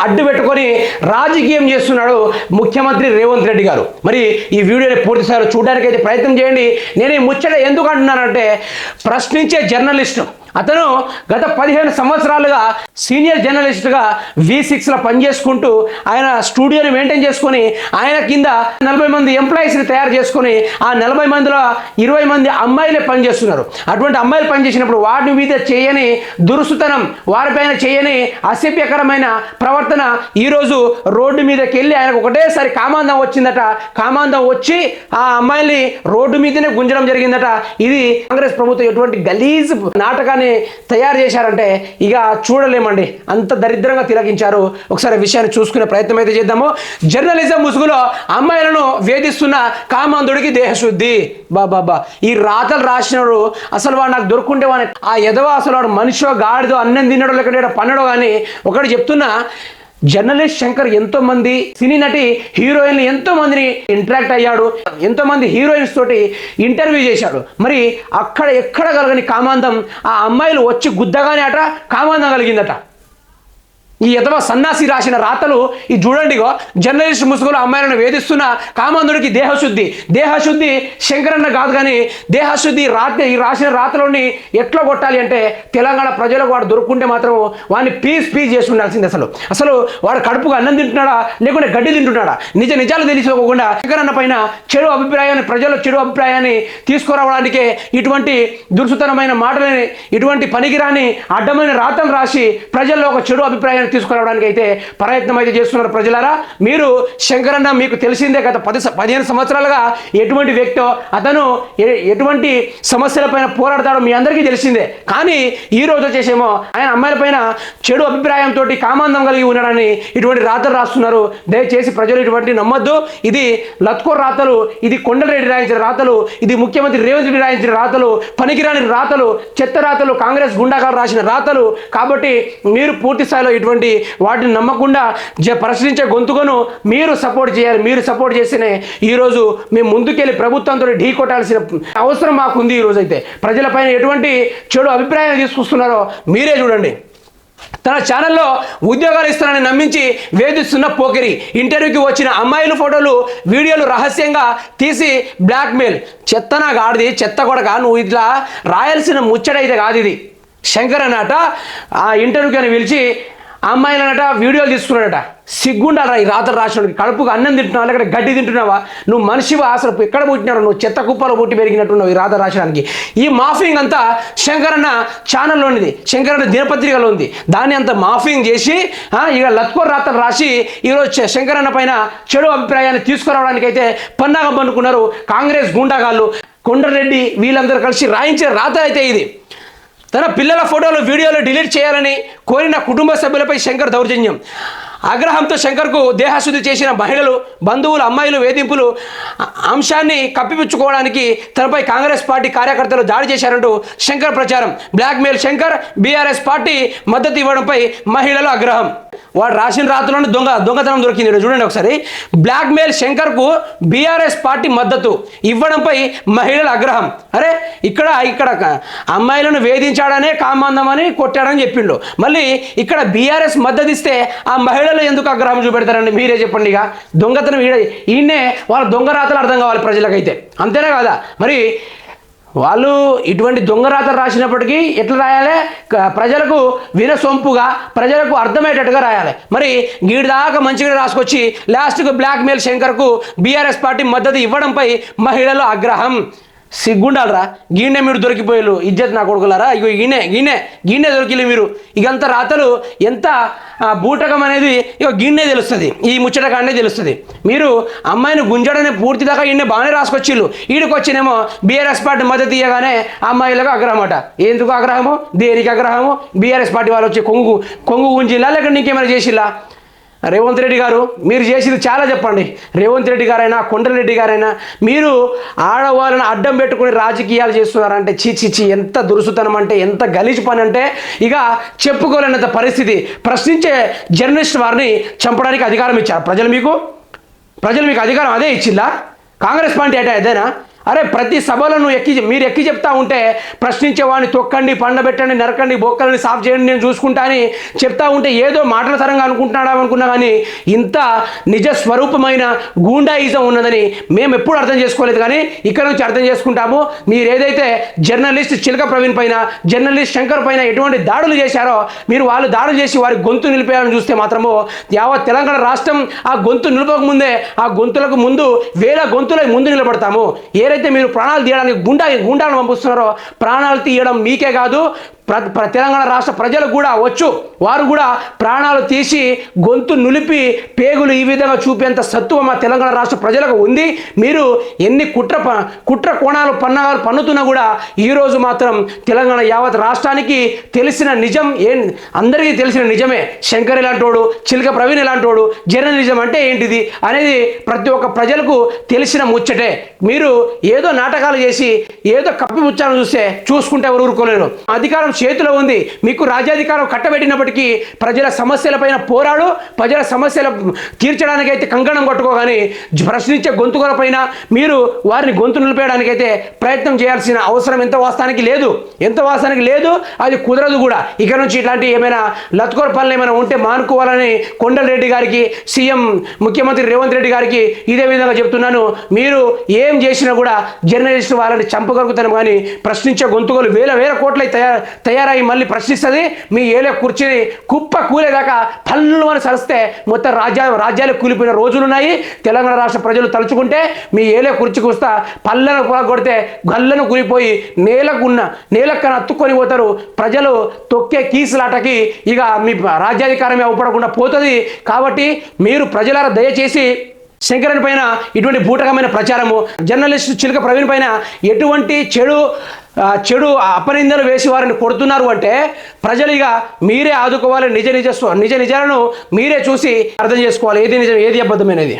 అడ్డు పెట్టుకొని రాజకీయం చేస్తున్నాడు ముఖ్యమంత్రి రేవంత్ రెడ్డి గారు. మరి ఈ వీడియోని పూర్తిసారి చూడడానికి అయితే ప్రయత్నం చేయండి. నేను ఈ ముచ్చట ఎందుకు అంటున్నానంటే, ప్రశ్నించే జర్నలిస్టు అతను గత 15 సంవత్సరాలుగా సీనియర్ జర్నలిస్ట్గా V6లో పనిచేసుకుంటూ ఆయన స్టూడియోని మెయింటైన్ చేసుకొని ఆయన కింద 40 మంది ఎంప్లాయీస్ని తయారు చేసుకొని ఆ 40 మందిలో 20 మంది అమ్మాయిలే పనిచేస్తున్నారు. అటువంటి అమ్మాయిలు పనిచేసినప్పుడు వాటి మీద చేయని దురుసుతనం, వారిపైన చేయని అసభ్యకరమైన ప్రవర్తన ఈరోజు రోడ్డు మీదకి వెళ్ళి ఆయనకు ఒకటేసారి కామాంధం వచ్చిందట. కామాంధం వచ్చి ఆ అమ్మాయిల్ని రోడ్డు మీదనే గుంజడం జరిగిందట. ఇది కాంగ్రెస్ ప్రభుత్వం ఎటువంటి గలీజ్ నాటకాన్ని తయారు చేశారంటే ఇక చూడలేమండి, అంత దరిద్రంగా తిలకించారు. ఒకసారి విషయాన్ని చూసుకునే ప్రయత్నం అయితే చేద్దాము. జర్నలిజం ముసుగులో అమ్మాయిలను వేధిస్తున్న కామాంధుడికి దేహశుద్ధి. బాబా, ఈ రాతలు రాసినాడు అసలు వాడు నాకు దొరుకుంటే వాడు ఆ ఎదవ అసలు వాడు మనిషో గాడిదో అన్నం తినడో లేకుంటే పన్నడో. కానీ ఒకటి చెప్తున్నా, జర్నలిస్ట్ శంకర్ ఎంతో మంది సినీ నటి హీరోయిన్లు ఎంతో మందిని ఇంటరాక్ట్ అయ్యాడు, ఎంతో మంది హీరోయిన్స్ తోటి ఇంటర్వ్యూ చేశాడు. మరి అక్కడ ఎక్కడ కలగని కామాంధం ఆ అమ్మాయిలు వచ్చి గుద్దగానే అట కామాంధం కలిగిందట. ఈ ఎదవ సన్నాసి రాసిన రాతలు ఈ చూడండిగో, జర్నలిస్ట్ ముసుగులో అమ్మాయిలను వేధిస్తున్న కామాంధుడికి దేహశుద్ధి శంకరన్న కాదు. కానీ దేహశుద్ధి ఈ రాసిన రాతలోని ఎట్లా కొట్టాలి అంటే, తెలంగాణ ప్రజలకు వాడు దొరుకుంటే మాత్రం వాడిని పీస్ చేసి ఉండాల్సింది. అసలు వాడు కడుపుగా అన్నం తింటున్నాడా లేకుంటే గడ్డి తింటున్నాడా నిజాలు తెలుసుకోకుండా శంకరన్న పైన ప్రజల్లో చెడు అభిప్రాయాన్ని తీసుకురావడానికే ఇటువంటి దురుసుతనమైన మాటలని, ఇటువంటి పనికిరాని అడ్డమైన రాతలు రాసి ప్రజల్లో ఒక చెడు అభిప్రాయాన్ని తీసుకురావడానికి అయితే ప్రయత్నం అయితే చేస్తున్నారు. ప్రజలారా, మీరు శంకరన్న మీకు తెలిసిందే, గత 15 సంవత్సరాలుగా ఎటువంటి వ్యక్తో, అతను ఎటువంటి సమస్యలపైన పోరాడతాడో మీ అందరికీ తెలిసిందే. కానీ ఈ రోజు వచ్చేసేమో ఆయన అమ్మాయిలపైన చెడు అభిప్రాయంతో కామాంధం కలిగి ఉన్నాడని ఇటువంటి రాతలు రాస్తున్నారు. దయచేసి ప్రజలు ఇటువంటి నమ్మొద్దు. ఇది లత్కోర్ రాతలు, ఇది కొండలరెడ్డి రాయించిన రాతలు, ఇది ముఖ్యమంత్రి రేవంత్ రెడ్డి రాయించిన రాతలు, పనికిరాని రాతలు, చెత్త రాతలు, కాంగ్రెస్ గుండాకాలు రాసిన రాతలు. కాబట్టి మీరు పూర్తి స్థాయిలో ఇటువంటి వాటిని నమ్మకుండా ప్రశ్నించే గొంతుకను మీరు సపోర్ట్ చేయాలి. మీరు సపోర్ట్ చేస్తేనే ఈరోజు మేము ముందుకెళ్ళి ప్రభుత్వంతో ఢీ కొట్టాల్సిన అవసరం మాకుంది. ఈరోజు అయితే ప్రజలపైన ఎటువంటి చెడు అభిప్రాయాలు తీసుకొస్తున్నారో మీరే చూడండి. తన ఛానల్లో ఉద్యోగాలు ఇస్తానని నమ్మించి వేధిస్తున్న పోకిరి, ఇంటర్వ్యూకి వచ్చిన అమ్మాయిల ఫోటోలు వీడియోలు రహస్యంగా తీసి బ్లాక్మెయిల్. చెత్తనా గాడిది, చెత్త కొడక, నువ్వు ఇట్లా రాయాల్సిన ముచ్చటైతే కాదు ఇది. శంకర్ అన్నట ఆ ఇంటర్వ్యూకి అని పిలిచి అమ్మాయిలనట వీడియోలు తీసుకున్నాడట. సిగ్గుండాలరా ఈ రాతలు రాసినోడికి. కడుపుగా అన్నం తింటున్నావా లేకపోతే గడ్డి తింటున్నావా? నువ్వు మనిషివా? అసలు ఎక్కడ పుట్టినావు? నువ్వు చెత్త కుప్పలో పుట్టి పెరిగినట్టున్నావు ఈ రాత రాసడానికి. ఈ మాఫింగ్ అంతా శంకరన్న ఛానల్లోనిది, శంకరన్న దినపత్రికలో ఉంది. దాన్ని అంత మాఫింగ్ చేసి ఇక లత్కోర్ రాతలు రాసి ఈరోజు శంకరన్న పైన చెడు అభిప్రాయాన్ని తీసుకురావడానికి అయితే పన్నాగం పన్నుకున్నారు కాంగ్రెస్ గుండాగాళ్ళు, కొండరెడ్డి వీళ్ళందరూ కలిసి రాయించిన రాత అయితే ఇది. తన పిల్లల ఫోటోలు వీడియోలు డిలీట్ చేయాలని కోరిన కుటుంబ సభ్యులపై శంకర్ దౌర్జన్యం. ఆగ్రహంతో శంకర్కు దేహశుద్ధి చేసిన మహిళలు, బంధువులు, అమ్మాయిలు వేధింపులు అంశాన్ని కప్పిపుచ్చుకోవడానికి తనపై కాంగ్రెస్ పార్టీ కార్యకర్తలు దాడి చేశారంటూ శంకర్ ప్రచారం. బ్లాక్మెయిల్ శంకర్, బీఆర్ఎస్ పార్టీ మద్దతు ఇవ్వడంపై మహిళల ఆగ్రహం. వాడు రాసిన రాతలోనే దొంగతనం దొరికింది. చూడండి ఒకసారి. బ్లాక్మెయిల్ శంకర్కు బీఆర్ఎస్ పార్టీ మద్దతు ఇవ్వడంపై మహిళల ఆగ్రహం. అరే ఇక్కడ అమ్మాయిలను వేధించాడనే కామాంధం అని కొట్టాడని చెప్పిండు. మళ్ళీ ఇక్కడ బీఆర్ఎస్ మద్దతు ఇస్తే ఆ మహిళలు ఎందుకు ఆగ్రహం చూపెడతారండి? మీరే చెప్పండి. ఇక దొంగతనం ఈయనే వాళ్ళ దొంగ రాతలు అర్థం కావాలి ప్రజలకైతే, అంతేనే కదా? మరి వాళ్ళు ఇటువంటి దొంగ రాతలు రాసినప్పటికీ ఎట్లా రాయాలి? ప్రజలకు వినసొంపుగా, ప్రజలకు అర్థమయ్యేటట్టుగా రాయాలి. మరి గీడిదాకా మంచిగా రాసుకొచ్చి లాస్ట్కు బ్లాక్మెయిల్ శంకర్కు బీఆర్ఎస్ పార్టీ మద్దతు ఇవ్వడంపై మహిళలు ఆగ్రహం. సిగ్గుండాలరా, గీనే మీరు దొరికిపోయారు. ఇజ్జత్ నా కొడుకులారా, ఇగో గీనే దొరికిలే మీరు. ఇకంత రాతలు ఎంత బూటకం అనేది ఇక గీనే తెలుస్తుంది, ఈ ముచ్చటకానే తెలుస్తుంది. మీరు అమ్మాయిని గుంజడనే పూర్తి దాకా ఈయన బాగానే రాసుకొచ్చిళ్ళు. ఈడికి వచ్చినేమో బీఆర్ఎస్ పార్టీ మద్దతు ఇవ్వగానే అమ్మాయిలకు ఆగ్రహం అట. ఎందుకు ఆగ్రహము? దేనికి ఆగ్రహము? బీఆర్ఎస్ పార్టీ వాళ్ళు వచ్చి కొంగు గుంజిల్లా లేక నీకేమైనా చేసిల్లా? రేవంత్ రెడ్డి గారు మీరు చేసింది చాలా చెప్పండి. రేవంత్ రెడ్డి గారైనా కొండలరెడ్డి గారైనా మీరు ఆడవాళ్ళని అడ్డం పెట్టుకుని రాజకీయాలు చేస్తున్నారంటే చీ, ఎంత దురుసుతనం అంటే, ఎంత గలీజు పని అంటే ఇక చెప్పుకోలేనంత పరిస్థితి. ప్రశ్నించే జర్నలిస్ట్ వారిని చంపడానికి అధికారం ఇచ్చారు ప్రజలు మీకు అధికారం అదే ఇచ్చిందా? కాంగ్రెస్ పార్టీ అదేనా? అరే ప్రతి సభలో మీరు ఎక్కి చెప్తా ఉంటే ప్రశ్నించే వాడిని తొక్కండి, పండబెట్టండి, నరకండి, బొక్కలని సాఫ్ చేయండి, నేను చూసుకుంటా అని చెప్తా ఉంటే ఏదో మాటల తరంగా అనుకున్నా కానీ ఇంత నిజ స్వరూపమైన గూండాయిజం ఉన్నదని మేము ఎప్పుడు అర్థం చేసుకోలేదు. కానీ ఇక్కడ నుంచి అర్థం చేసుకుంటాము. మీరు ఏదైతే జర్నలిస్ట్ చిలక ప్రవీణ్ పైన, జర్నలిస్ట్ శంకర్ పైన ఎటువంటి దాడులు చేశారో, మీరు వాళ్ళు దాడులు చేసి వారి గొంతు నిలిపేయాలని చూస్తే మాత్రము యావత్ తెలంగాణ రాష్ట్రం ఆ గొంతు నిలపక ముందే ఆ గొంతులకు ముందు వేల గొంతుల ముందు నిలబడతాము. ఏదైతే మీరు ప్రాణాలు తీయడానికి గుండాలను పంపిస్తున్నారో, ప్రాణాలు తీయడం మీకే కాదు తెలంగాణ రాష్ట్ర ప్రజలకు కూడా వచ్చు. వారు కూడా ప్రాణాలు తీసి గొంతు నులిపి పేగులు ఈ విధంగా చూపేంత సత్తువ మా తెలంగాణ రాష్ట్ర ప్రజలకు ఉంది. మీరు ఎన్ని కుట్ర కోణాలు పన్నుతున్నా కూడా ఈరోజు మాత్రం తెలంగాణ యావత్ రాష్ట్రానికి తెలిసిన నిజం అందరికీ తెలిసిన నిజమే. శంకర్ ఇలాంటోడు, చిలక ప్రవీణ్ ఇలాంటోడు, జర్నలిజం అంటే ఏంటిది అనేది ప్రతి ఒక్క ప్రజలకు తెలిసిన ముచ్చటే. మీరు ఏదో నాటకాలు చేసి ఏదో కప్పిపుచ్చాలని చూసుకుంటే ఎవరు ఊరుకోలేరు. అధికారం చేతిలో ఉంది. మీకు రాజ్యాధికారం కట్టబెట్టినప్పటికీ ప్రజల సమస్యలపైన పోరాడు, ప్రజల సమస్యలు తీర్చడానికైతే కంకణం కొట్టుకోగాని ప్రశ్నించే గొంతుకలపైన మీరు వారిని గొంతు నిలిపేయడానికైతే ప్రయత్నం చేయాల్సిన అవసరం ఎంత వాస్తవానికి లేదు. అది కుదరదు కూడా. ఇక నుంచి ఇట్లాంటి ఏమైనా లత్కోర పనులు ఏమైనా ఉంటే మానుకోవాలని కొండలరెడ్డి గారికి, సీఎం ముఖ్యమంత్రి రేవంత్ రెడ్డి గారికి ఇదే విధంగా చెప్తున్నాను. మీరు ఏం చేసినా కూడా జర్నలిస్టు వాళ్ళని చంపగలుగుతాను, కానీ ప్రశ్నించే గొంతుకలు వేల కోట్ల తయారై మళ్ళీ ప్రశ్నిస్తుంది. మీ ఏలే కూర్చుని కుప్ప కూలేదాకా పళ్ళు అని సరిస్తే మొత్తం రాజ్యాలు కూలిపోయిన రోజులున్నాయి. తెలంగాణ రాష్ట్ర ప్రజలు తలుచుకుంటే మీ ఏలే కుర్చీ కూస్తా పళ్ళను కొడితే గల్లను కూలిపోయి నేలక్కన అత్తుకొని పోతారు. ప్రజలు తొక్కే కీసులాటకి ఇక మీ రాజ్యాధికారమే అవపడకుండా పోతుంది. కాబట్టి మీరు ప్రజలారా దయచేసి శంకరన్ పైన ఇటువంటి బూటకమైన ప్రచారము, జర్నలిస్ట్ చిలక ప్రవీణ్ పైన ఎటువంటి చెడు అపనిందలు వేసి వారిని కొడుతున్నారు అంటే ప్రజలు ఇక మీరే ఆదుకోవాలి. నిజాలను మీరే చూసి అర్థం చేసుకోవాలి ఏది నిజం ఏది అబద్ధమైనది.